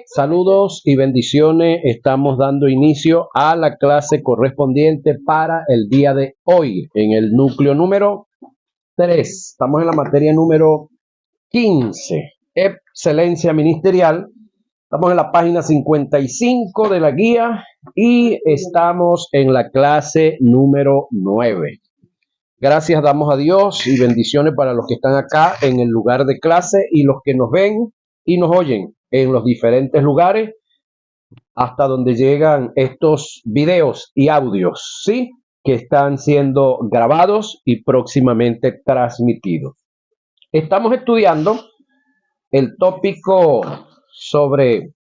Saludos y bendiciones. Estamos dando inicio a la clase correspondiente para el día de hoy en el núcleo número 3. Estamos en la materia número 15, excelencia ministerial. Estamos en la página 55 de la guía y estamos en la clase número 9. Gracias damos a Dios y bendiciones para los que están acá en el lugar de clase y los que nos ven y nos oyen en los diferentes lugares hasta donde llegan estos videos y audios, ¿sí? Que están siendo grabados y próximamente transmitidos. Estamos estudiando el tópico sobre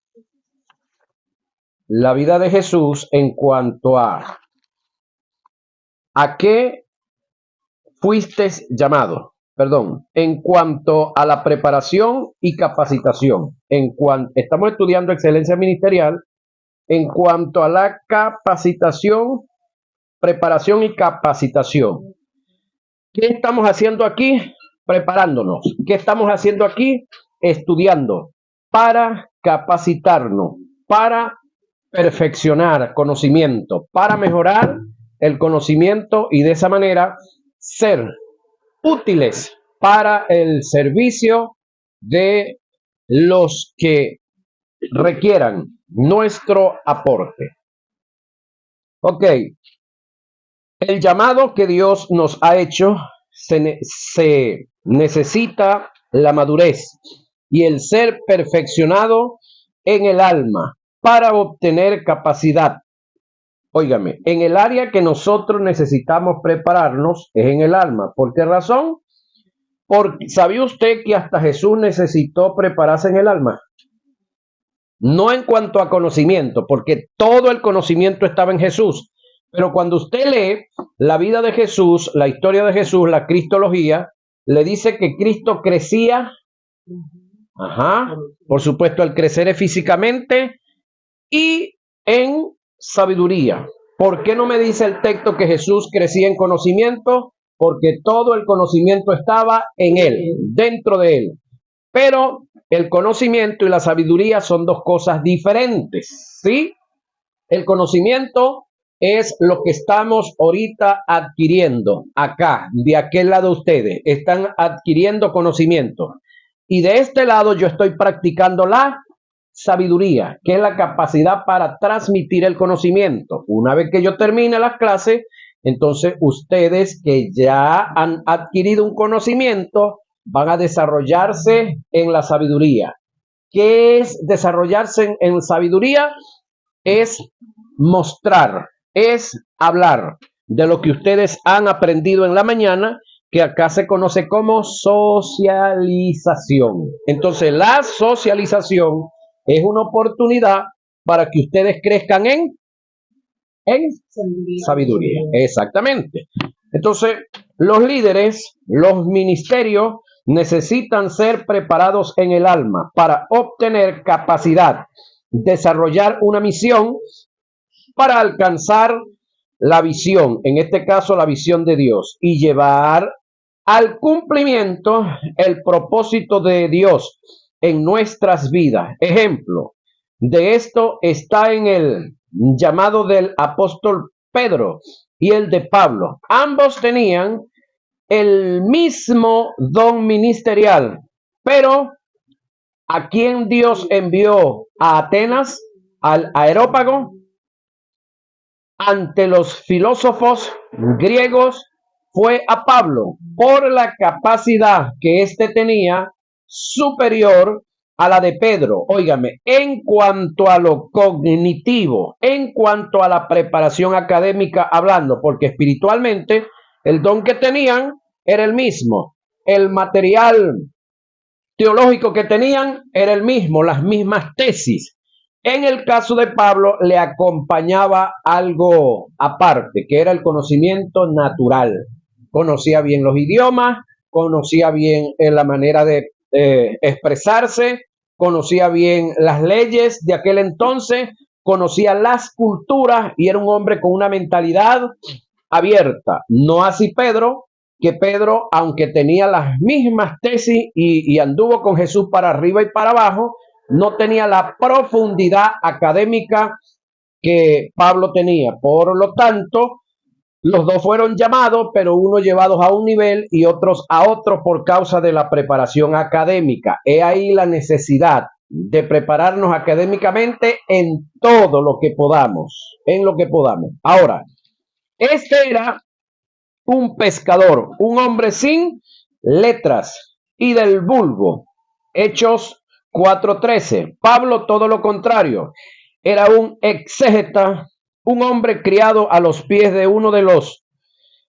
la vida de Jesús en cuanto a qué fuiste llamado, en cuanto a la preparación y capacitación. Estamos estudiando excelencia ministerial en cuanto a la capacitación, preparación y capacitación. ¿Qué estamos haciendo aquí? Preparándonos. ¿Qué estamos haciendo aquí? Estudiando para capacitarnos, para perfeccionar conocimiento, para mejorar el conocimiento y de esa manera ser útiles para el servicio de los que requieran nuestro aporte. Ok, el llamado que Dios nos ha hecho se necesita la madurez y el ser perfeccionado en el alma para obtener capacidad. Óigame, en el área que nosotros necesitamos prepararnos es en el alma. ¿Por qué razón? Porque ¿sabía usted que hasta Jesús necesitó prepararse en el alma? No en cuanto a conocimiento, porque todo el conocimiento estaba en Jesús. Pero cuando usted lee la vida de Jesús, la historia de Jesús, la cristología, le dice que Cristo crecía. Por supuesto, al crecer físicamente y en sabiduría. ¿Por qué no me dice el texto que Jesús crecía en conocimiento? Porque todo el conocimiento estaba en él, dentro de él. Pero el conocimiento y la sabiduría son dos cosas diferentes, ¿sí? El conocimiento es lo que estamos ahorita adquiriendo acá, de aquel lado ustedes están adquiriendo conocimiento. Y de este lado yo estoy practicando la sabiduría, que es la capacidad para transmitir el conocimiento. Una vez que yo termine las clases, entonces ustedes que ya han adquirido un conocimiento van a desarrollarse en la sabiduría. ¿Qué es desarrollarse en sabiduría? Es mostrar, es hablar de lo que ustedes han aprendido en la mañana, que acá se conoce como socialización. Entonces, la socialización es una oportunidad para que ustedes crezcan en sabiduría. Exactamente. Entonces, los líderes, los ministerios necesitan ser preparados en el alma para obtener capacidad, desarrollar una misión para alcanzar la visión, en este caso la visión de Dios, y llevar al cumplimiento el propósito de Dios en nuestras vidas. Ejemplo de esto está en el llamado del apóstol Pedro y el de Pablo. Ambos tenían el mismo don ministerial, pero ¿a quién Dios envió a Atenas? Al Areópago. Ante los filósofos griegos fue a Pablo por la capacidad que éste tenía superior a la de Pedro. Óigame, en cuanto a lo cognitivo, en cuanto a la preparación académica hablando, porque espiritualmente el don que tenían era el mismo, el material teológico que tenían era el mismo, las mismas tesis. En el caso de Pablo le acompañaba algo aparte, que era el conocimiento natural. Conocía bien los idiomas, conocía bien la manera de expresarse, conocía bien las leyes de aquel entonces, conocía las culturas y era un hombre con una mentalidad abierta. No así Pedro, que Pedro, aunque tenía las mismas tesis y anduvo con Jesús para arriba y para abajo, no tenía la profundidad académica que Pablo tenía. Por lo tanto, los dos fueron llamados, pero unos llevados a un nivel y otros a otro por causa de la preparación académica. He ahí la necesidad de prepararnos académicamente en todo lo que podamos, en lo que podamos. Ahora, este era un pescador, un hombre sin letras y del vulgo. Hechos 4:13. Pablo, todo lo contrario, era un exégeta, un hombre criado a los pies de uno de los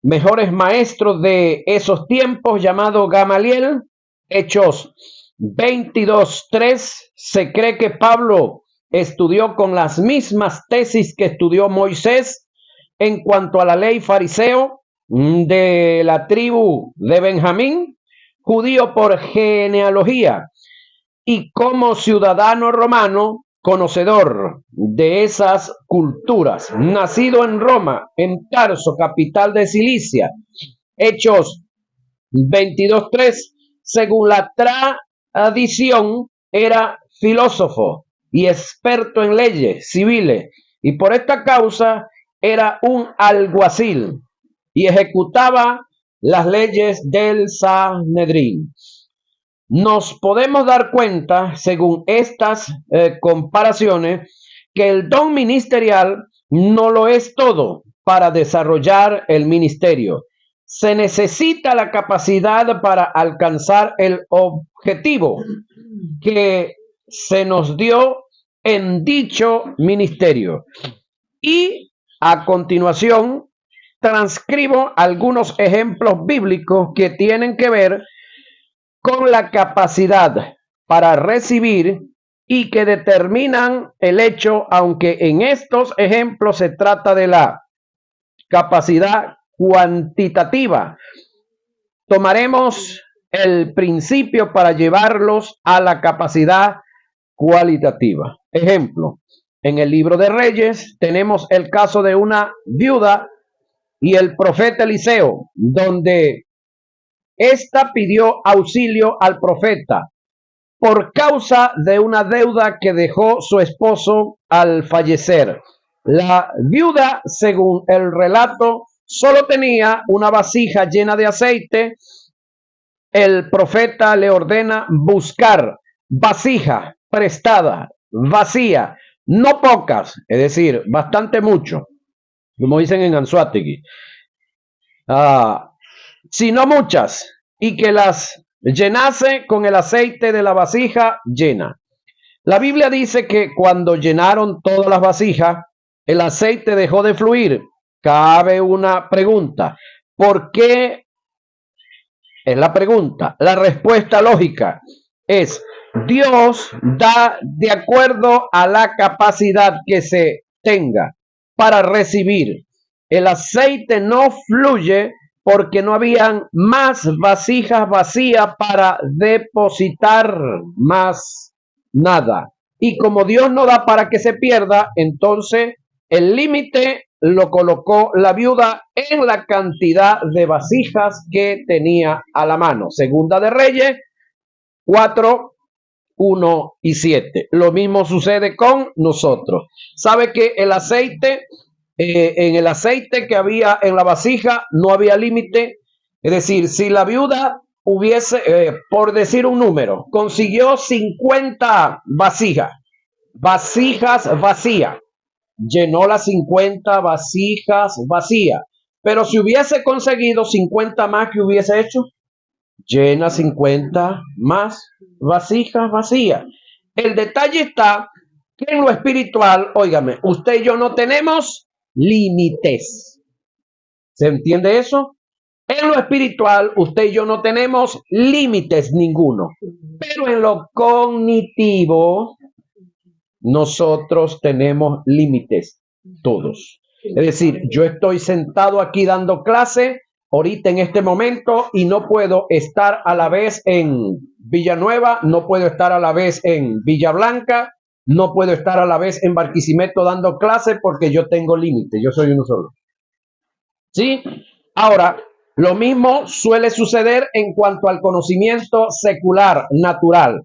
mejores maestros de esos tiempos, llamado Gamaliel. Hechos 22:3. Se cree que Pablo estudió con las mismas tesis que estudió Moisés en cuanto a la ley fariseo, de la tribu de Benjamín, judío por genealogía, y como ciudadano romano, conocedor de esas culturas, nacido en Roma, en Tarso, capital de Cilicia. Hechos 22:3. Según la tradición, era filósofo y experto en leyes civiles, y por esta causa era un alguacil y ejecutaba las leyes del Sanedrín. Nos podemos dar cuenta, según estas comparaciones, que el don ministerial no lo es todo para desarrollar el ministerio. Se necesita la capacidad para alcanzar el objetivo que se nos dio en dicho ministerio. Y a continuación transcribo algunos ejemplos bíblicos que tienen que ver con la capacidad para recibir y que determinan el hecho, aunque en estos ejemplos se trata de la capacidad cuantitativa. Tomaremos el principio para llevarlos a la capacidad cualitativa. Ejemplo, en el libro de Reyes tenemos el caso de una viuda y el profeta Eliseo, donde esta pidió auxilio al profeta por causa de una deuda que dejó su esposo al fallecer. La viuda, según el relato, solo tenía una vasija llena de aceite. El profeta le ordena buscar vasija prestada, vacía, no pocas, es decir, bastante mucho, como dicen en Anzoátegui, sino muchas, y que las llenase con el aceite de la vasija llena. La Biblia dice que cuando llenaron todas las vasijas, el aceite dejó de fluir. Cabe una pregunta: ¿por qué? Es la pregunta. La respuesta lógica es: Dios da de acuerdo a la capacidad que se tenga para recibir. El aceite no fluye porque no habían más vasijas vacías para depositar más nada. Y como Dios no da para que se pierda, entonces el límite lo colocó la viuda en la cantidad de vasijas que tenía a la mano. Segunda de Reyes 4, 1 y 7. Lo mismo sucede con nosotros. ¿Sabe que el aceite, en el aceite que había en la vasija no había límite? Es decir, si la viuda hubiese, por decir un número, consiguió 50 vasijas vacías, llenó las 50 vasijas vacías. Pero si hubiese conseguido 50 más, ¿qué hubiese hecho? Llena 50 más vasijas vacías. El detalle está que en lo espiritual, óigame, usted y yo no tenemos límites. ¿Se entiende eso? En lo espiritual, usted y yo no tenemos límites ninguno. Pero en lo cognitivo, nosotros tenemos límites, todos. Es decir, yo estoy sentado aquí dando clase ahorita en este momento y no puedo estar a la vez en Villanueva, no puedo estar a la vez en Villa Blanca, no puedo estar a la vez en Barquisimeto dando clase porque yo tengo límites, yo soy uno solo. ¿Sí? Ahora, lo mismo suele suceder en cuanto al conocimiento secular, natural.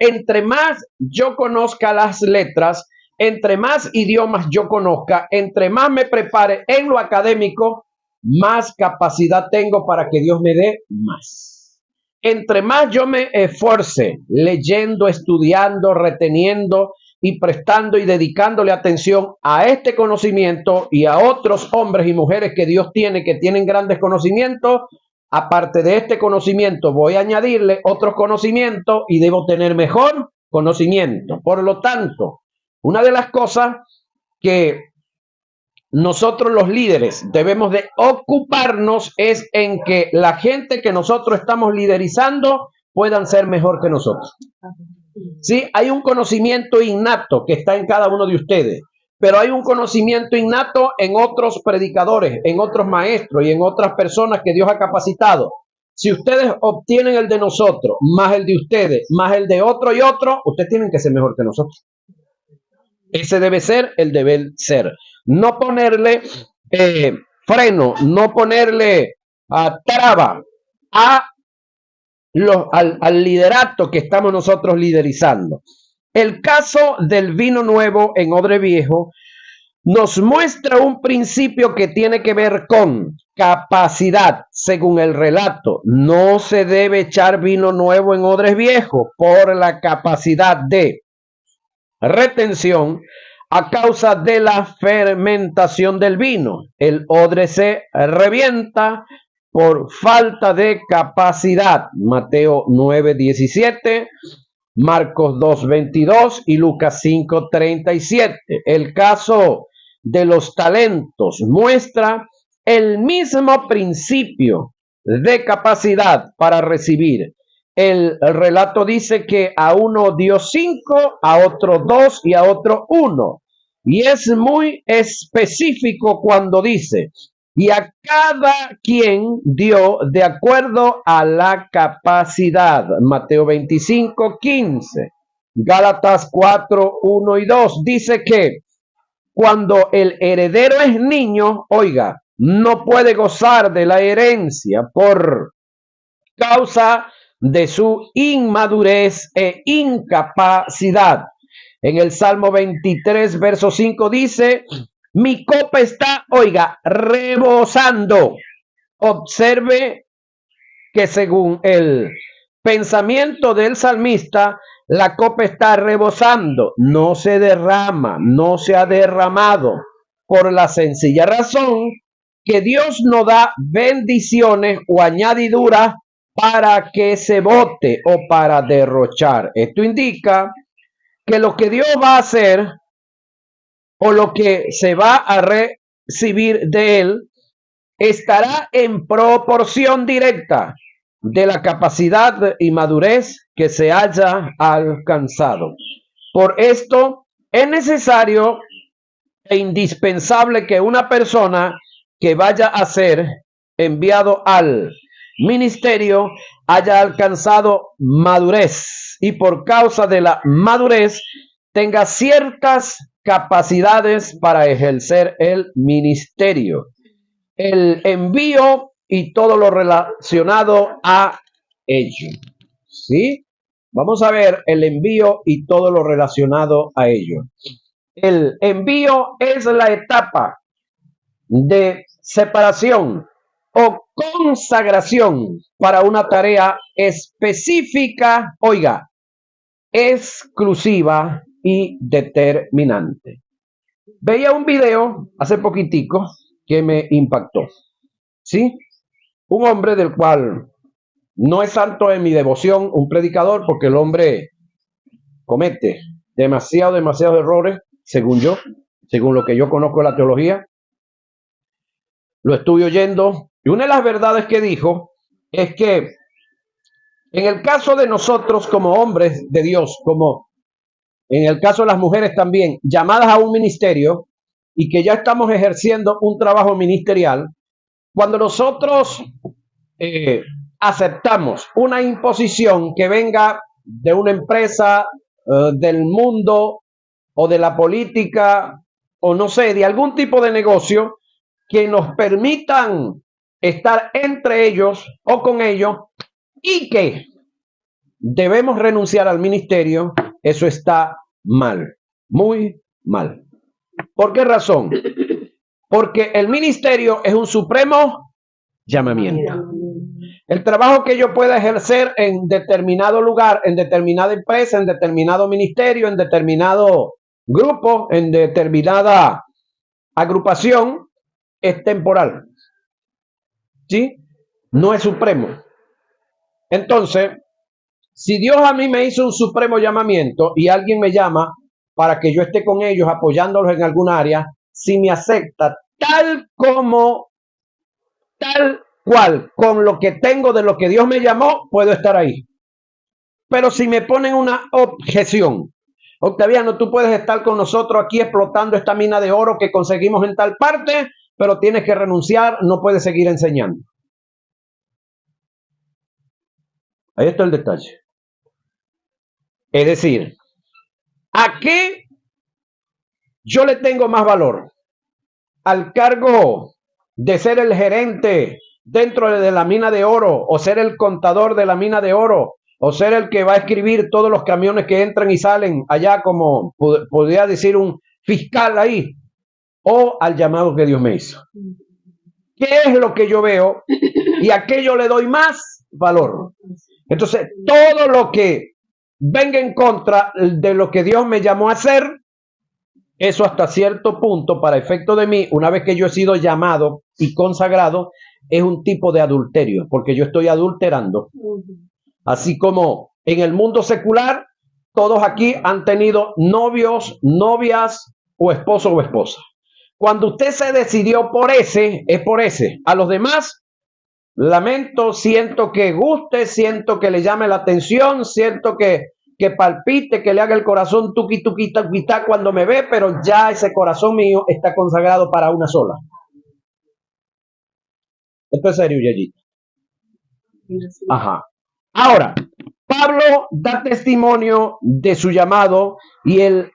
entre más yo conozca las letras, entre más idiomas yo conozca, entre más me prepare en lo académico, más capacidad tengo para que Dios me dé más. Entre más yo me esfuerce leyendo, estudiando, reteniendo y prestando y dedicándole atención a este conocimiento y a otros hombres y mujeres que Dios tiene, que tienen grandes conocimientos, aparte de este conocimiento voy a añadirle otros conocimientos y debo tener mejor conocimiento. Por lo tanto, una de las cosas que nosotros los líderes debemos de ocuparnos es en que la gente que nosotros estamos liderizando puedan ser mejor que nosotros. Sí, hay un conocimiento innato que está en cada uno de ustedes, pero hay un conocimiento innato en otros predicadores, en otros maestros y en otras personas que Dios ha capacitado. Si ustedes obtienen el de nosotros, más el de ustedes, más el de otro y otro, ustedes tienen que ser mejor que nosotros. Ese debe ser el deber ser. No ponerle freno, no ponerle traba al liderato que estamos nosotros liderizando. El caso del vino nuevo en odre viejo nos muestra un principio que tiene que ver con capacidad. Según el relato, no se debe echar vino nuevo en odres viejos por la capacidad de retención a causa de la fermentación del vino. El odre se revienta por falta de capacidad. Mateo 9:17, Marcos 2:22 y Lucas 5:37. El caso de los talentos muestra el mismo principio de capacidad para recibir. El relato dice que a uno dio 5, a otro 2 y a otro 1. Y es muy específico cuando dice, y a cada quien dio de acuerdo a la capacidad. Mateo 25:15. Gálatas 4:1 y 2 dice que cuando el heredero es niño, oiga, no puede gozar de la herencia por causa de su inmadurez e incapacidad. En el Salmo 23, verso 5 dice, mi copa está, oiga, rebosando. Observe que según el pensamiento del salmista, la copa está rebosando, no se derrama, no se ha derramado, por la sencilla razón que Dios no da bendiciones o añadiduras para que se bote o para derrochar. Esto indica que lo que Dios va a hacer o lo que se va a recibir de él estará en proporción directa de la capacidad y madurez que se haya alcanzado. Por esto es necesario e indispensable que una persona que vaya a ser enviado al ministerio haya alcanzado madurez y por causa de la madurez tenga ciertas capacidades para ejercer el ministerio. El envío y todo lo relacionado a ello. ¿Sí? Vamos a ver el envío y todo lo relacionado a ello. El envío es la etapa de separación o consagración para una tarea específica, oiga, exclusiva y determinante. Veía un video hace poquitico que me impactó. ¿Sí? Un hombre del cual no es santo en mi devoción, un predicador, porque el hombre comete demasiados errores, según yo, según lo que yo conozco de la teología. Lo estuve oyendo y una de las verdades que dijo es que en el caso de nosotros como hombres de Dios, como en el caso de las mujeres también, llamadas a un ministerio y que ya estamos ejerciendo un trabajo ministerial, cuando nosotros aceptamos una imposición que venga de una empresa, del mundo o de la política o no sé, de algún tipo de negocio que nos permitan estar entre ellos o con ellos y que debemos renunciar al ministerio, eso está mal, muy mal. ¿Por qué razón? Porque el ministerio es un supremo llamamiento. El trabajo que yo pueda ejercer en determinado lugar, en determinada empresa, en determinado ministerio, en determinado grupo, en determinada agrupación, es temporal. ¿Sí? No es supremo. Entonces, si Dios a mí me hizo un supremo llamamiento y alguien me llama para que yo esté con ellos apoyándolos en algún área, si me acepta tal cual, con lo que tengo de lo que Dios me llamó, puedo estar ahí. Pero si me ponen una objeción, Octaviano, tú puedes estar con nosotros aquí explotando esta mina de oro que conseguimos en tal parte, pero tienes que renunciar, no puedes seguir enseñando. Ahí está el detalle. Es decir, ¿a qué yo le tengo más valor? ¿Al cargo de ser el gerente dentro de la mina de oro, o ser el contador de la mina de oro, o ser el que va a escribir todos los camiones que entran y salen allá, como podría decir un fiscal ahí, o al llamado que Dios me hizo? ¿Qué es lo que yo veo y a qué yo le doy más valor? Entonces, todo lo que venga en contra de lo que Dios me llamó a hacer, eso hasta cierto punto, para efecto de mí, una vez que yo he sido llamado y consagrado, es un tipo de adulterio, porque yo estoy adulterando. Así como en el mundo secular, todos aquí han tenido novios, novias o esposo o esposa. Cuando usted se decidió por ese, es por ese. A los demás, lamento, siento que guste, siento que le llame la atención, siento que palpite, que le haga el corazón tuqui, tuqui, tuqui, cuando me ve, pero ya ese corazón mío está consagrado para una sola. Esto es serio, Yayita. Ajá. Ahora, Pablo da testimonio de su llamado y el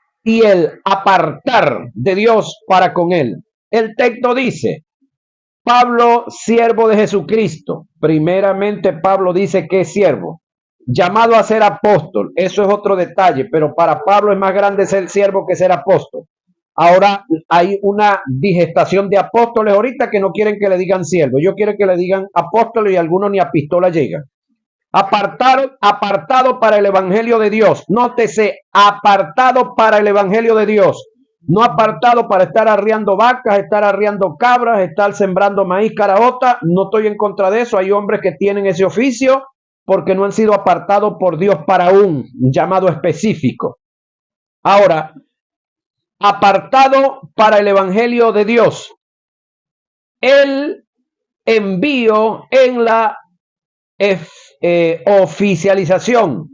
apartar de Dios para con él. El texto dice: Pablo, siervo de Jesucristo. Primeramente, Pablo dice que es siervo, llamado a ser apóstol. Eso es otro detalle, pero para Pablo es más grande ser siervo que ser apóstol. Ahora hay una digestación de apóstoles ahorita que no quieren que le digan siervo. Yo quiero que le digan apóstoles, y algunos ni a pistola llegan. Apartado para el evangelio de Dios. Nótese, apartado para el evangelio de Dios. No apartado para estar arriando vacas, estar arriando cabras, estar sembrando maíz, caraota. No estoy en contra de eso. Hay hombres que tienen ese oficio porque no han sido apartados por Dios para un llamado específico. Ahora, apartado para el evangelio de Dios. El envío en la oficialización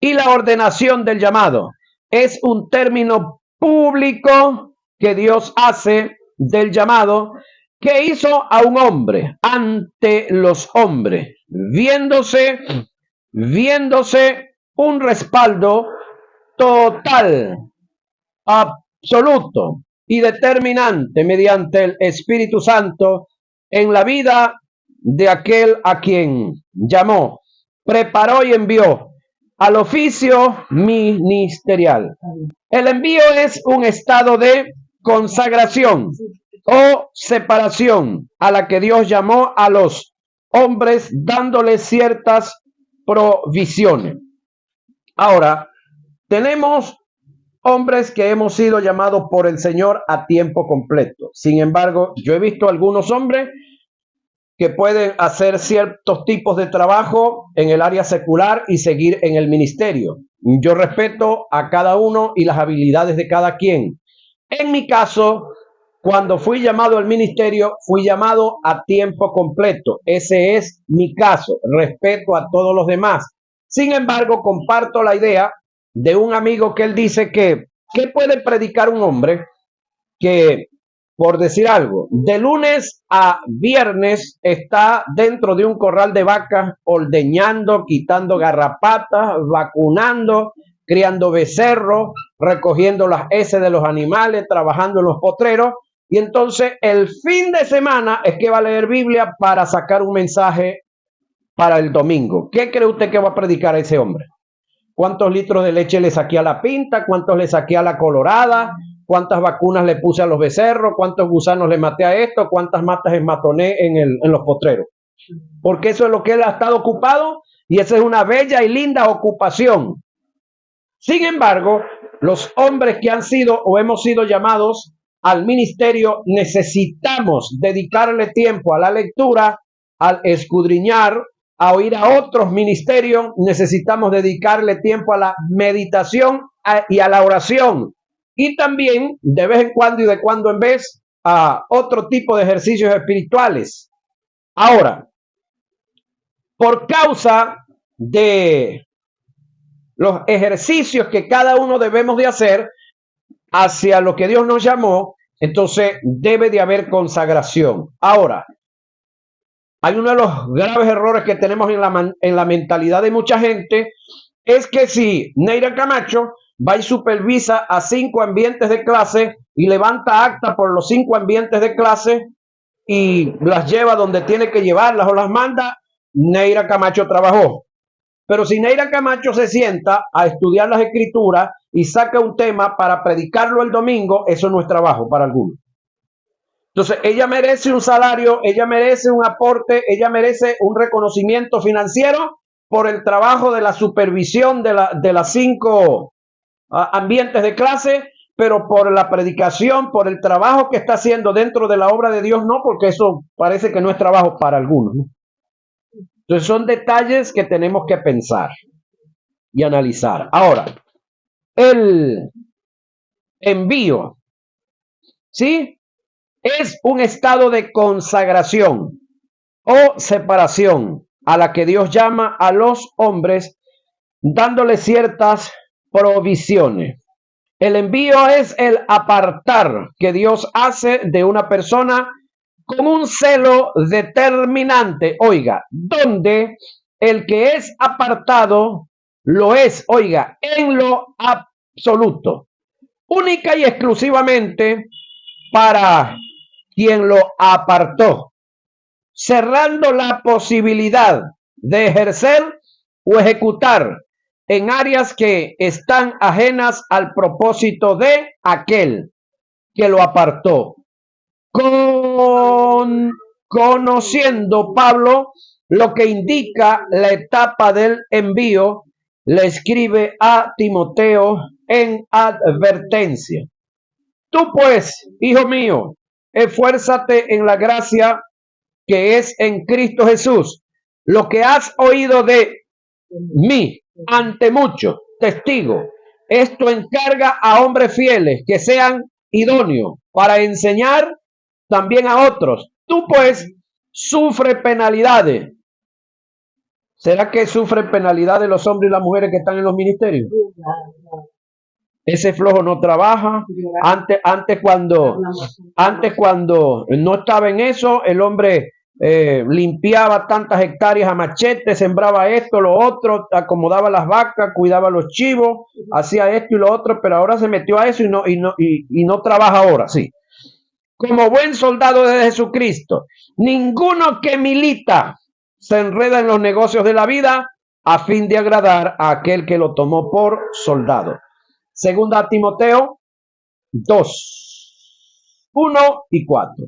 y la ordenación del llamado es un término público que Dios hace del llamado, que hizo a un hombre ante los hombres, viéndose un respaldo total, absoluto y determinante mediante el Espíritu Santo en la vida de aquel a quien llamó, preparó y envió al oficio ministerial. El envío es un estado de consagración o separación a la que Dios llamó a los hombres, dándoles ciertas provisiones. Ahora, tenemos hombres que hemos sido llamados por el Señor a tiempo completo. Sin embargo, yo he visto algunos hombres que pueden hacer ciertos tipos de trabajo en el área secular y seguir en el ministerio. Yo respeto a cada uno y las habilidades de cada quien. En mi caso, cuando fui llamado al ministerio, fui llamado a tiempo completo. Ese es mi caso. Respeto a todos los demás. Sin embargo, comparto la idea de un amigo que él dice que ¿qué puede predicar un hombre que, por decir algo, de lunes a viernes está dentro de un corral de vacas ordeñando, quitando garrapatas, vacunando, criando becerros, recogiendo las heces de los animales, trabajando en los potreros, y entonces el fin de semana es que va a leer Biblia para sacar un mensaje para el domingo. ¿Qué cree usted que va a predicar ese hombre? ¿Cuántos litros de leche le saqué a la pinta? ¿Cuántos le saqué a la colorada? ¿Cuántas vacunas le puse a los becerros? ¿Cuántos gusanos le maté a esto? ¿Cuántas matas esmatoné en los potreros? Porque eso es lo que él ha estado ocupado y esa es una bella y linda ocupación. Sin embargo, los hombres que han sido o hemos sido llamados al ministerio necesitamos dedicarle tiempo a la lectura, al escudriñar, a oír a otros ministerios, necesitamos dedicarle tiempo a la meditación y a la oración. Y también, de vez en cuando y de cuando en vez, a otro tipo de ejercicios espirituales. Ahora, por causa de los ejercicios que cada uno debemos de hacer hacia lo que Dios nos llamó, entonces debe de haber consagración. Ahora, hay uno de los graves errores que tenemos en la mentalidad de mucha gente, es que si Neira Camacho va y supervisa a 5 ambientes de clase y levanta acta por los 5 ambientes de clase y las lleva donde tiene que llevarlas o las manda, Neira Camacho trabajó. Pero si Neira Camacho se sienta a estudiar las escrituras y saca un tema para predicarlo el domingo, eso no es trabajo para algunos. Entonces, ella merece un salario, ella merece un aporte, ella merece un reconocimiento financiero por el trabajo de la supervisión de las 5 ambientes de clase, pero por la predicación, por el trabajo que está haciendo dentro de la obra de Dios, no, porque eso parece que no es trabajo para algunos, ¿no? Entonces, son detalles que tenemos que pensar y analizar. Ahora, el envío, ¿sí? Es un estado de consagración o separación a la que Dios llama a los hombres, dándole ciertas provisiones. El envío es el apartar que Dios hace de una persona con un celo determinante, oiga, donde el que es apartado lo es, oiga, en lo absoluto, única y exclusivamente para quien lo apartó, cerrando la posibilidad de ejercer o ejecutar en áreas que están ajenas al propósito de aquel que lo apartó. Conociendo Pablo lo que indica la etapa del envío, le escribe a Timoteo en advertencia. Tú pues, hijo mío, esfuérzate en la gracia que es en Cristo Jesús. Lo que has oído de mí ante muchos testigos, esto encarga a hombres fieles que sean idóneos para enseñar también a otros. Tú pues sufre penalidades. ¿Será que sufren penalidades los hombres y las mujeres que están en los ministerios? Ese flojo no trabaja. Antes cuando no estaba en eso, el hombre limpiaba tantas hectáreas a machete, sembraba esto, lo otro, acomodaba las vacas, cuidaba los chivos, hacía esto y lo otro, pero ahora se metió a eso y no trabaja ahora, sí. Como buen soldado de Jesucristo, ninguno que milita se enreda en los negocios de la vida a fin de agradar a aquel que lo tomó por soldado. Segunda Timoteo 2, 1 y 4.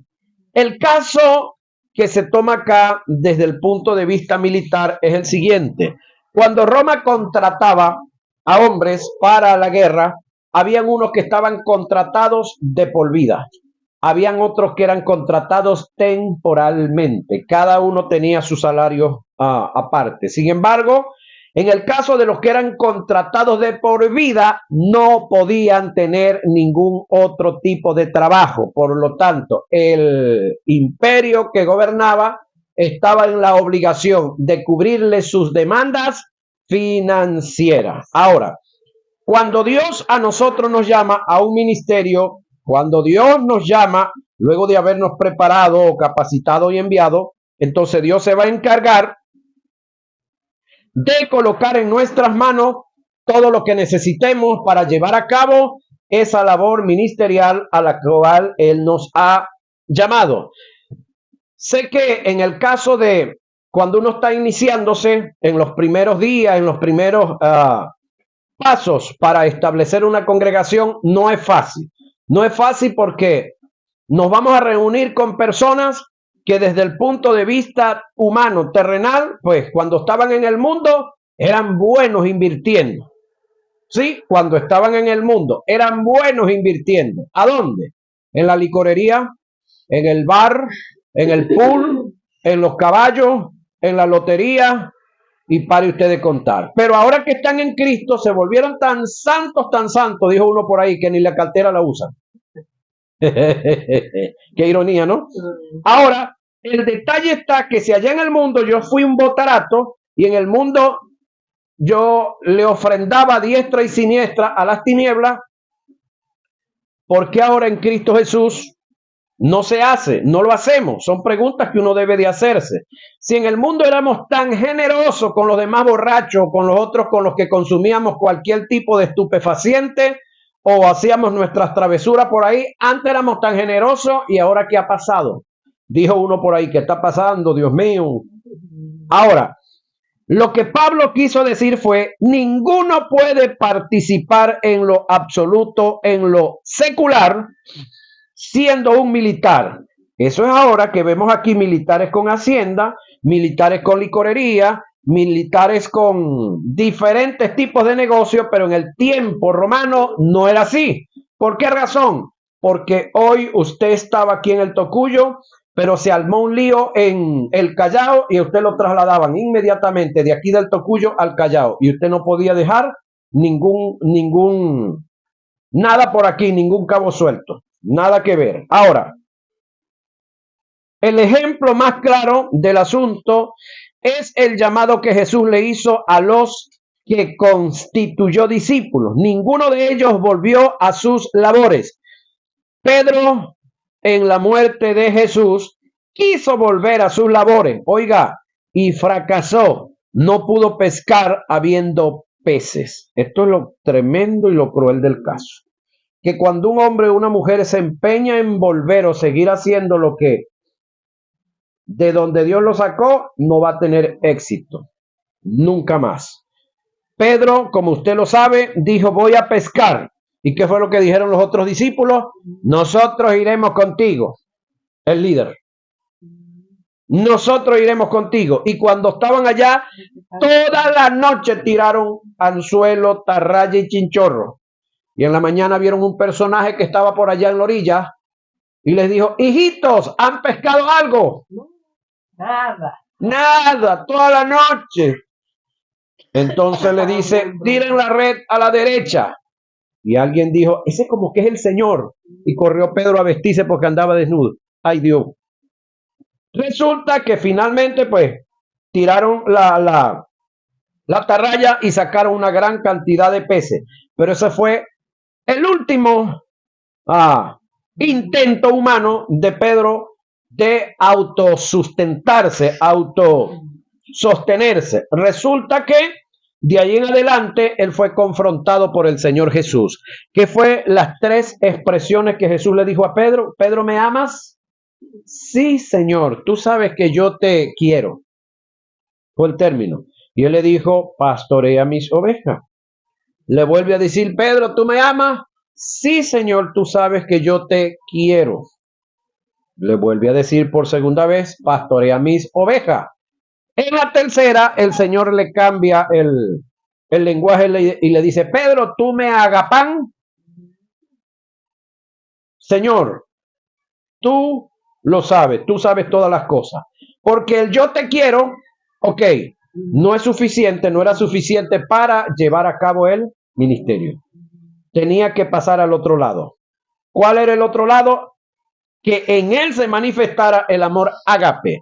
El caso que se toma acá desde el punto de vista militar es el siguiente. Cuando Roma contrataba a hombres para la guerra, habían unos que estaban contratados de por vida. Habían otros que eran contratados temporalmente. Cada uno tenía su salario aparte. Sin embargo, en el caso de los que eran contratados de por vida, no podían tener ningún otro tipo de trabajo. Por lo tanto, el imperio que gobernaba estaba en la obligación de cubrirle sus demandas financieras. Ahora, cuando Dios a nosotros nos llama a un ministerio, cuando Dios nos llama, luego de habernos preparado, capacitado y enviado, entonces Dios se va a encargar de colocar en nuestras manos todo lo que necesitemos para llevar a cabo esa labor ministerial a la cual Él nos ha llamado. Sé que en el caso de cuando uno está iniciándose en los primeros días, en los primeros pasos para establecer una congregación, no es fácil. No es fácil porque nos vamos a reunir con personas que desde el punto de vista humano, terrenal, pues cuando estaban en el mundo, eran buenos invirtiendo. Sí, cuando estaban en el mundo, eran buenos invirtiendo. ¿A dónde? En la licorería, en el bar, en el pool, en los caballos, en la lotería, y pare usted de contar. Pero ahora que están en Cristo, se volvieron tan santos, dijo uno por ahí, que ni la cartera la usan. Qué ironía, ¿no? Ahora, el detalle está que si allá en el mundo yo fui un botarato y en el mundo yo le ofrendaba diestra y siniestra a las tinieblas, ¿por qué ahora en Cristo Jesús no se hace? No lo hacemos. Son preguntas que uno debe de hacerse. Si en el mundo éramos tan generosos con los demás borrachos, con los otros con los que consumíamos cualquier tipo de estupefaciente o hacíamos nuestras travesuras por ahí, antes éramos tan generosos y ahora ¿qué ha pasado? Dijo uno por ahí, ¿qué está pasando? Dios mío. Ahora, lo que Pablo quiso decir fue, ninguno puede participar en lo absoluto, en lo secular, siendo un militar. Eso es ahora que vemos aquí militares con hacienda, militares con licorería, militares con diferentes tipos de negocios, pero en el tiempo romano no era así. ¿Por qué razón? Porque hoy usted estaba aquí en el Tocuyo, pero se armó un lío en el Callao y usted lo trasladaban inmediatamente de aquí del Tocuyo al Callao y usted no podía dejar nada por aquí, ningún cabo suelto, nada que ver. Ahora, el ejemplo más claro del asunto es el llamado que Jesús le hizo a los que constituyó discípulos. Ninguno de ellos volvió a sus labores. Pedro, en la muerte de Jesús, quiso volver a sus labores, oiga, y fracasó. No pudo pescar habiendo peces. Esto es lo tremendo y lo cruel del caso. Que cuando un hombre o una mujer se empeña en volver o seguir haciendo lo que de donde Dios lo sacó, no va a tener éxito. Nunca más. Pedro, como usted lo sabe, dijo, voy a pescar. ¿Y qué fue lo que dijeron los otros discípulos? Nosotros iremos contigo. El líder. Nosotros iremos contigo. Y cuando estaban allá, toda la noche tiraron anzuelo, tarraya y chinchorro. Y en la mañana vieron un personaje que estaba por allá en la orilla y les dijo, hijitos, ¿han pescado algo? Nada, toda la noche. Entonces le dice, tiren la red a la derecha. Y alguien dijo, ese como que es el Señor. Y corrió Pedro a vestirse porque andaba desnudo. Ay Dios. Resulta que finalmente pues tiraron la atarraya y sacaron una gran cantidad de peces. Pero ese fue el último intento humano de Pedro de autosustentarse, autosostenerse. Resulta que de ahí en adelante él fue confrontado por el Señor Jesús. ¿Qué fue las tres expresiones que Jesús le dijo a Pedro? ¿Pedro, me amas? Sí, Señor, tú sabes que yo te quiero. Fue el término. Y él le dijo, pastorea mis ovejas. Le vuelve a decir, Pedro, ¿tú me amas? Sí, Señor, tú sabes que yo te quiero. Le vuelve a decir por segunda vez, pastorea mis ovejas. En la tercera, el Señor le cambia el lenguaje y le dice, Pedro, ¿tú me agapan? Señor, tú lo sabes, tú sabes todas las cosas. Porque el yo te quiero, ok, no es suficiente, no era suficiente para llevar a cabo el ministerio. Tenía que pasar al otro lado. ¿Cuál era el otro lado? Que en él se manifestara el amor ágape.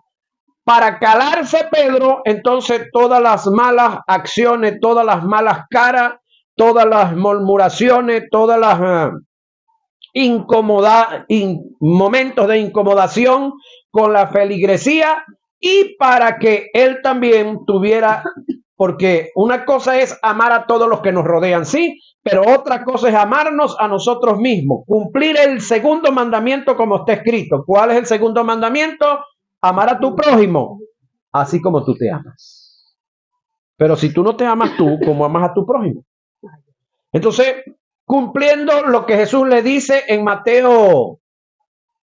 Para calarse Pedro, entonces todas las malas acciones, todas las malas caras, todas las murmuraciones, todas las momentos de incomodación con la feligresía, y para que él también tuviera, porque una cosa es amar a todos los que nos rodean, sí, pero otra cosa es amarnos a nosotros mismos, cumplir el segundo mandamiento como está escrito. ¿Cuál es el segundo mandamiento? Amar a tu prójimo. así como tú te amas. Pero si tú no te amas tú, ¿cómo amas a tu prójimo? Entonces, cumpliendo lo que Jesús le dice en Mateo,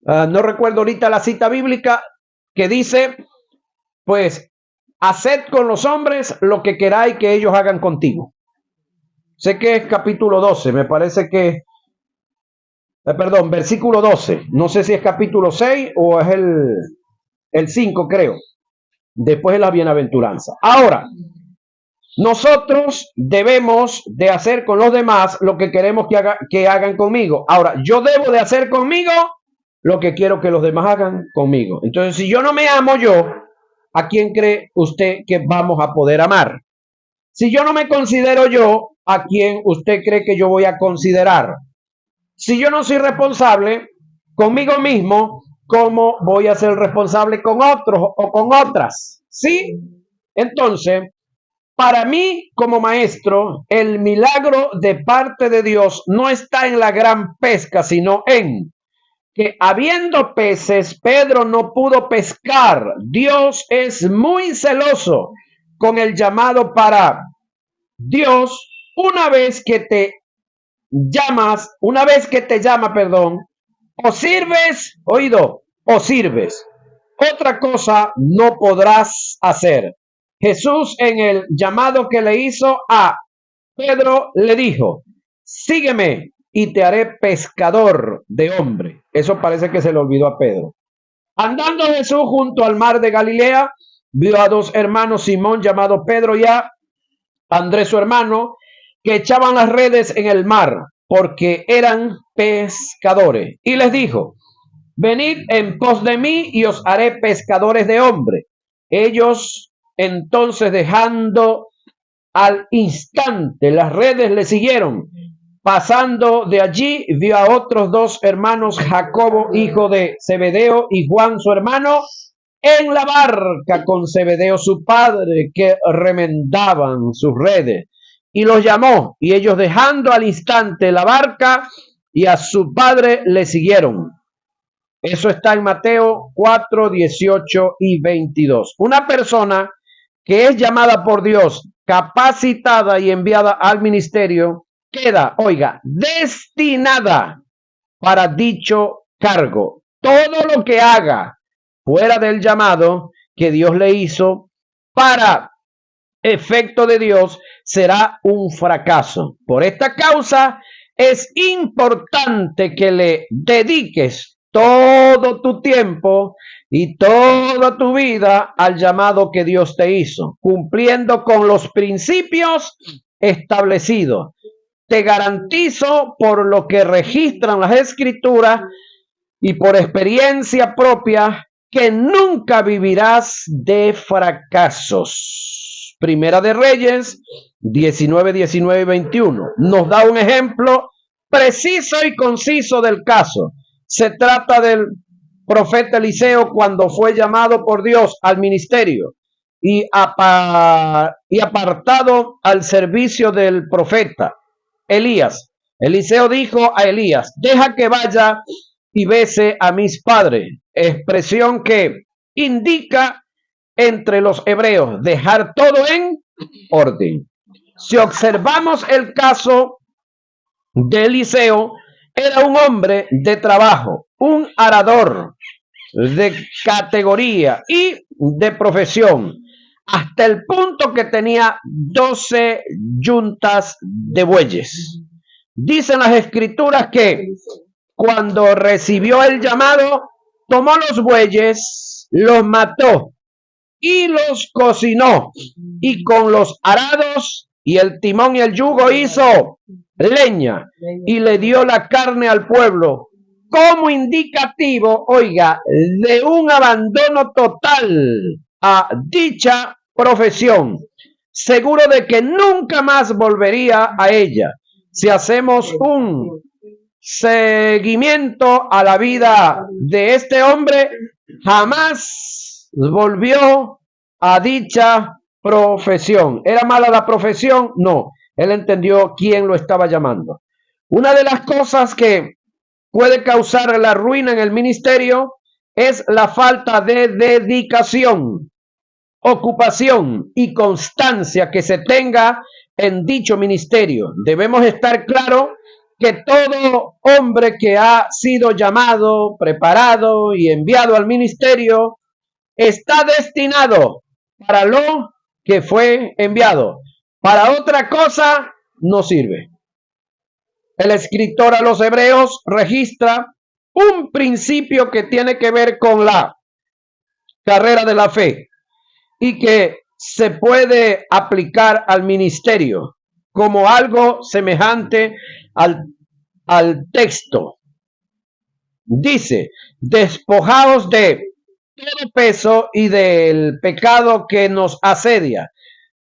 no recuerdo ahorita la cita bíblica, que dice, pues, haced con los hombres lo que queráis que ellos hagan contigo. Sé que es capítulo 12, me parece que, perdón, versículo 12. No sé si es capítulo 6 o es el 5, creo. Después de la bienaventuranza. Ahora, nosotros debemos de hacer con los demás lo que queremos que hagan conmigo. Ahora, yo debo de hacer conmigo lo que quiero que los demás hagan conmigo. Entonces, si yo no me amo yo, ¿a quién cree usted que vamos a poder amar? Si yo no me considero yo, ¿a quién usted cree que yo voy a considerar? Si yo no soy responsable conmigo mismo, ¿cómo voy a ser responsable con otros o con otras? ¿Sí? Entonces, para mí como maestro, el milagro de parte de Dios no está en la gran pesca, sino en que habiendo peces, Pedro no pudo pescar. Dios es muy celoso con el llamado para Dios. Una vez que te llama, perdón, o sirves, oído, o sirves. Otra cosa no podrás hacer. Jesús en el llamado que le hizo a Pedro le dijo, sígueme y te haré pescador de hombre. Eso parece que se le olvidó a Pedro. Andando Jesús junto al mar de Galilea, vio a dos hermanos, Simón llamado Pedro y a Andrés su hermano, que echaban las redes en el mar, porque eran pescadores. Y les dijo, venid en pos de mí y os haré pescadores de hombre. Ellos entonces, dejando al instante las redes, le siguieron. Pasando de allí, vio a otros dos hermanos, Jacobo, hijo de Zebedeo, y Juan, su hermano, en la barca con Zebedeo, su padre, que remendaban sus redes. Y los llamó, y ellos, dejando al instante la barca y a su padre, le siguieron. Eso está en Mateo 4, 18 y 22. Una persona que es llamada por Dios, capacitada y enviada al ministerio, queda, oiga, destinada para dicho cargo. Todo lo que haga fuera del llamado que Dios le hizo para efecto de Dios será un fracaso. Por esta causa es importante que le dediques todo tu tiempo y toda tu vida al llamado que Dios te hizo, cumpliendo con los principios establecidos. Te garantizo, por lo que registran las Escrituras y por experiencia propia, que nunca vivirás de fracasos. Primera de Reyes 19, 19 y 21 nos da un ejemplo preciso y conciso del caso. Se trata del profeta Eliseo cuando fue llamado por Dios al ministerio y apartado al servicio del profeta Elías. Eliseo dijo a Elías, deja que vaya y bese a mis padres, expresión que indica entre los hebreos dejar todo en orden. Si observamos el caso de Eliseo, era un hombre de trabajo, un arador de categoría y de profesión, hasta el punto que tenía 12 yuntas de bueyes. Dicen las escrituras que cuando recibió el llamado, tomó los bueyes, los mató y los cocinó, y con los arados y el timón y el yugo hizo leña y le dio la carne al pueblo, como indicativo, oiga, de un abandono total a dicha profesión, seguro de que nunca más volvería a ella. Si hacemos un seguimiento a la vida de este hombre, jamás volvió a dicha profesión. ¿Era mala la profesión? No, él entendió quién lo estaba llamando. Una de las cosas que puede causar la ruina en el ministerio es la falta de dedicación. ocupación y constancia que se tenga en dicho ministerio. Debemos estar claros que todo hombre que ha sido llamado, preparado y enviado al ministerio está destinado para lo que fue enviado. Para otra cosa no sirve. El escritor a los Hebreos registra un principio que tiene que ver con la carrera de la fe y que se puede aplicar al ministerio como algo semejante al texto. Dice, despojaos de todo peso y del pecado que nos asedia.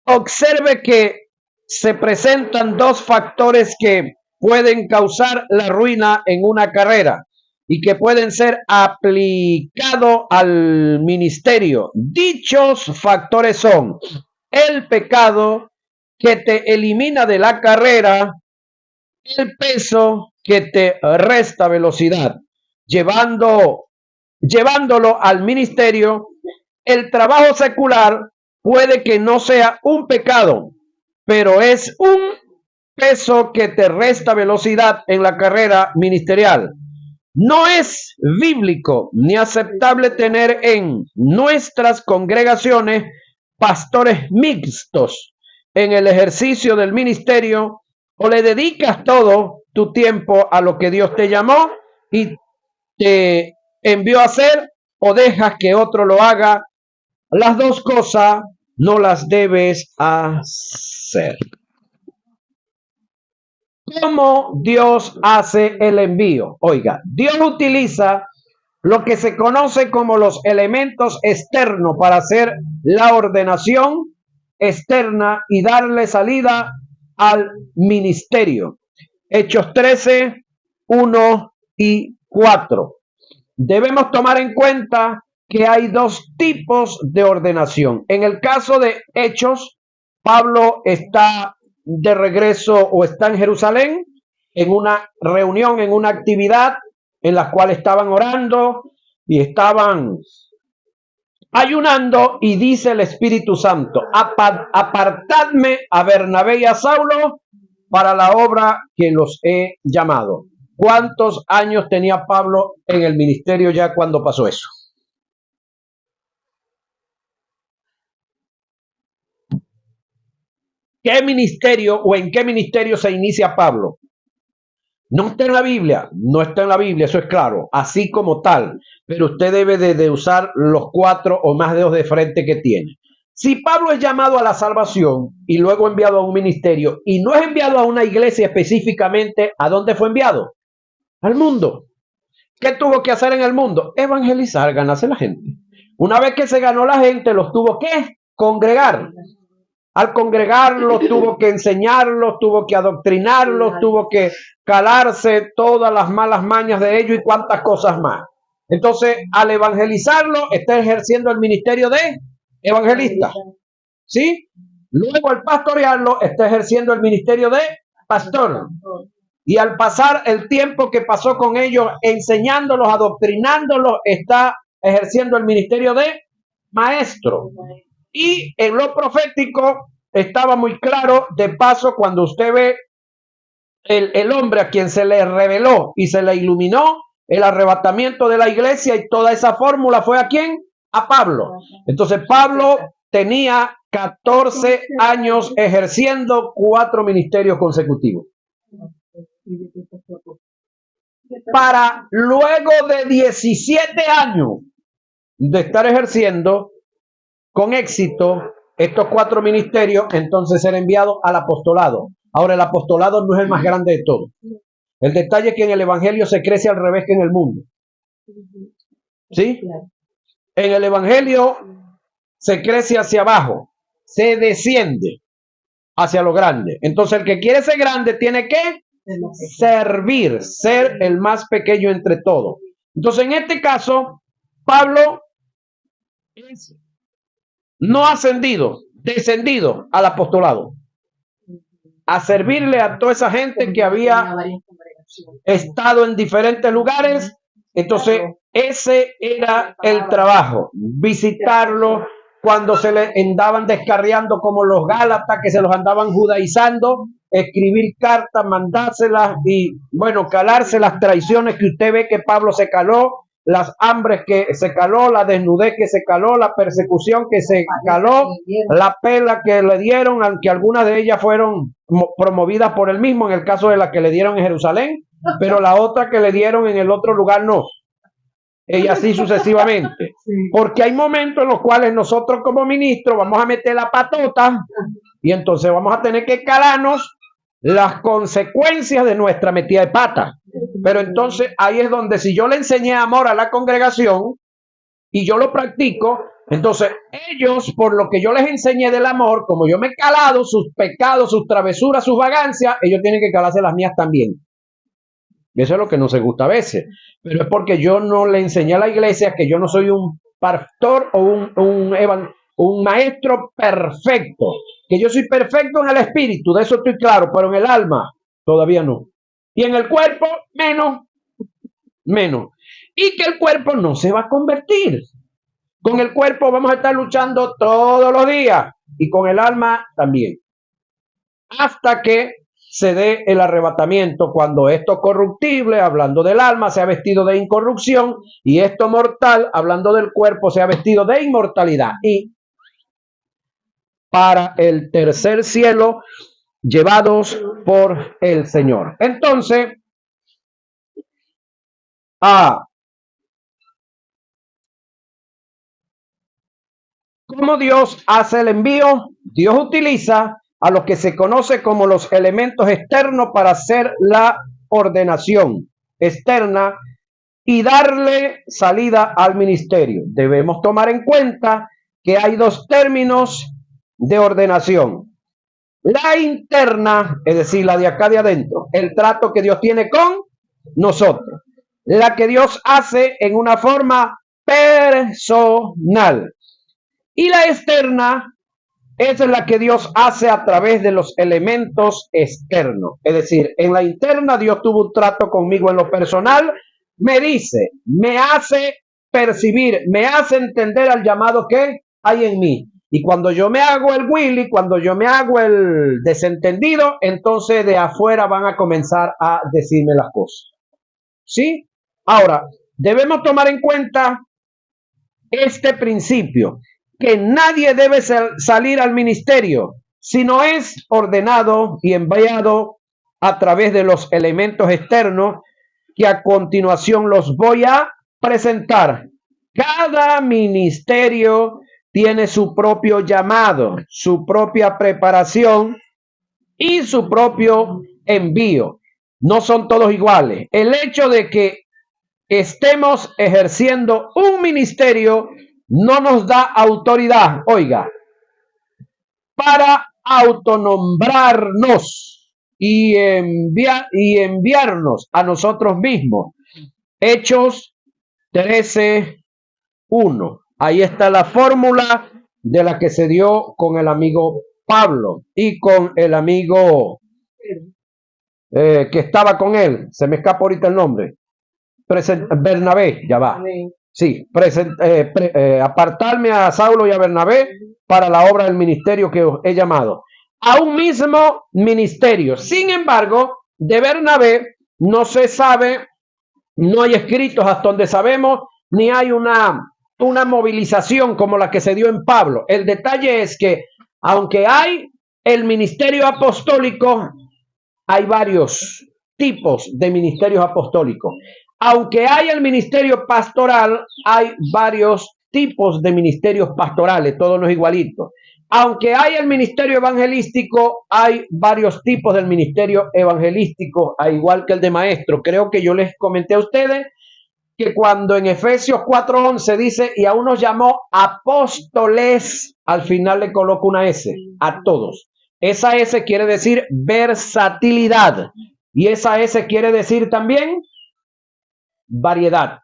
Observe que se presentan dos factores que pueden causar la ruina en una carrera y que pueden ser aplicados al ministerio. Dichos factores son el pecado que te elimina de la carrera, el peso que te resta velocidad, llevándolo al ministerio. El trabajo secular puede que no sea un pecado, pero es un peso que te resta velocidad en la carrera ministerial. No es bíblico ni aceptable tener en nuestras congregaciones pastores mixtos en el ejercicio del ministerio. O le dedicas todo tu tiempo a lo que Dios te llamó y te envió a hacer, o dejas que otro lo haga. Las dos cosas no las debes hacer. ¿Cómo Dios hace el envío? Oiga, Dios utiliza lo que se conoce como los elementos externos para hacer la ordenación externa y darle salida al ministerio. Hechos 13, 1 y 4. Debemos tomar en cuenta que hay dos tipos de ordenación. En el caso de Hechos, Pablo está de regreso o está en Jerusalén en una reunión, en una actividad en la cual estaban orando y estaban ayunando, y dice el Espíritu Santo, apartadme a Bernabé y a Saulo para la obra que los he llamado. ¿Cuántos años tenía Pablo en el ministerio ya cuando pasó eso? ¿Qué ministerio o en qué ministerio se inicia Pablo? No está en la Biblia, no está en la Biblia, eso es claro, así como tal, pero usted debe de usar los 4 o más dedos de frente que tiene. Si Pablo es llamado a la salvación y luego enviado a un ministerio y no es enviado a una iglesia específicamente, ¿a dónde fue enviado? Al mundo. ¿Qué tuvo que hacer en el mundo? Evangelizar, ganarse la gente. Una vez que se ganó la gente, los tuvo que congregar. Al congregarlos, tuvo que enseñarlos, tuvo que adoctrinarlos, tuvo que calarse todas las malas mañas de ellos y cuantas cosas más. Entonces, al evangelizarlo, está ejerciendo el ministerio de evangelista. ¿Sí? Luego, al pastorearlo, está ejerciendo el ministerio de pastor. Y al pasar el tiempo que pasó con ellos, enseñándolos, adoctrinándolos, está ejerciendo el ministerio de maestro. Y en lo profético estaba muy claro. De paso, cuando usted ve el hombre a quien se le reveló y se le iluminó el arrebatamiento de la iglesia y toda esa fórmula, ¿fue a quién? A Pablo. Entonces Pablo tenía 14 años ejerciendo 4 ministerios consecutivos. Para luego de 17 años de estar ejerciendo con éxito estos 4 ministerios, entonces ser enviado al apostolado. Ahora, el apostolado no es el más grande de todos. El detalle es que en el evangelio se crece al revés que en el mundo. ¿Sí? En el evangelio se crece hacia abajo, se desciende hacia lo grande. Entonces, el que quiere ser grande tiene que servir, ser el más pequeño entre todos. Entonces, en este caso, Pablo no ha ascendido, descendido al apostolado, a servirle a toda esa gente que había estado en diferentes lugares. Entonces, ese era el trabajo, visitarlo, cuando se le andaban descarriando como los Gálatas, que se los andaban judaizando, escribir cartas, mandárselas y, bueno, calarse las traiciones que usted ve que Pablo se caló, las hambres que se caló, la desnudez que se caló, la persecución que se caló, la pela que le dieron, aunque algunas de ellas fueron promovidas por él mismo, en el caso de la que le dieron en Jerusalén, pero la otra que le dieron en el otro lugar no. Y así sucesivamente. Porque hay momentos en los cuales nosotros como ministros vamos a meter la patota y entonces vamos a tener que calarnos las consecuencias de nuestra metida de pata. Pero entonces ahí es donde si yo le enseñé amor a la congregación y yo lo practico, entonces ellos, por lo que yo les enseñé del amor, como yo me he calado sus pecados, sus travesuras, sus vagancias, ellos tienen que calarse las mías también. Y eso es lo que no se gusta a veces. Pero es porque yo no le enseñé a la iglesia que yo no soy un pastor o un maestro perfecto. Que yo soy perfecto en el espíritu, de eso estoy claro, pero en el alma todavía no. Y en el cuerpo, menos. Y que el cuerpo no se va a convertir. Con el cuerpo vamos a estar luchando todos los días y con el alma también. Hasta que se dé el arrebatamiento, cuando esto corruptible, hablando del alma, sea vestido de incorrupción, y esto mortal, hablando del cuerpo, sea vestido de inmortalidad. Y para el tercer cielo, llevados por el Señor. Entonces, ¿cómo Dios hace el envío? Dios utiliza a lo que se conoce como los elementos externos para hacer la ordenación externa y darle salida al ministerio. Debemos tomar en cuenta que hay dos términos de ordenación. La interna, es decir, la de acá de adentro, el trato que Dios tiene con nosotros. La que Dios hace en una forma personal. Y la externa es la que Dios hace a través de los elementos externos. Es decir, en la interna Dios tuvo un trato conmigo en lo personal, me dice, me hace percibir, me hace entender al llamado que hay en mí. Y cuando yo me hago el Willy, cuando yo me hago el desentendido, entonces de afuera van a comenzar a decirme las cosas. ¿Sí? Ahora, debemos tomar en cuenta este principio, que nadie debe salir al ministerio si no es ordenado y enviado a través de los elementos externos que a continuación los voy a presentar. Cada ministerio tiene su propio llamado, su propia preparación y su propio envío. No son todos iguales. El hecho de que estemos ejerciendo un ministerio no nos da autoridad, oiga, para autonombrarnos y enviarnos a nosotros mismos. Hechos 13:1. Ahí está la fórmula de la que se dio con el amigo Pablo y con el amigo que estaba con él. Se me escapa ahorita el nombre. Bernabé, ya va. Sí, apartarme a Saulo y a Bernabé para la obra del ministerio que os he llamado. A un mismo ministerio. Sin embargo, de Bernabé no se sabe, no hay escritos hasta donde sabemos, ni hay una movilización como la que se dio en Pablo. El detalle es que, aunque hay el ministerio apostólico, hay varios tipos de ministerios apostólicos. Aunque hay el ministerio pastoral, hay varios tipos de ministerios pastorales, todo no es igualito. Aunque hay el ministerio evangelístico, hay varios tipos del ministerio evangelístico, al igual que el de maestro. Creo que yo les comenté a ustedes que cuando en Efesios 4:11 dice, y a unos llamó apóstoles, al final le coloco una S, a todos. Esa S quiere decir versatilidad. Y esa S quiere decir también variedad.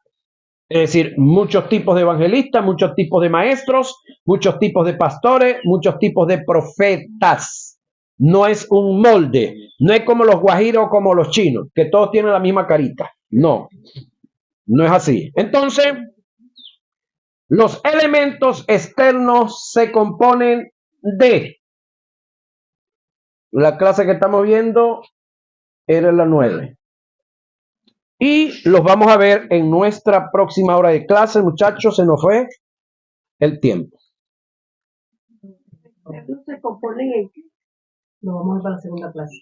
Es decir, muchos tipos de evangelistas, muchos tipos de maestros, muchos tipos de pastores, muchos tipos de profetas. No es un molde, no es como los guajiros o como los chinos, que todos tienen la misma carita. No, no es así. Entonces, Los elementos externos se componen de... La clase que estamos viendo era la 9. Y los vamos a ver en nuestra próxima hora de clase, muchachos. Se nos fue el tiempo. Se componen en... Lo vamos a ver para la segunda clase.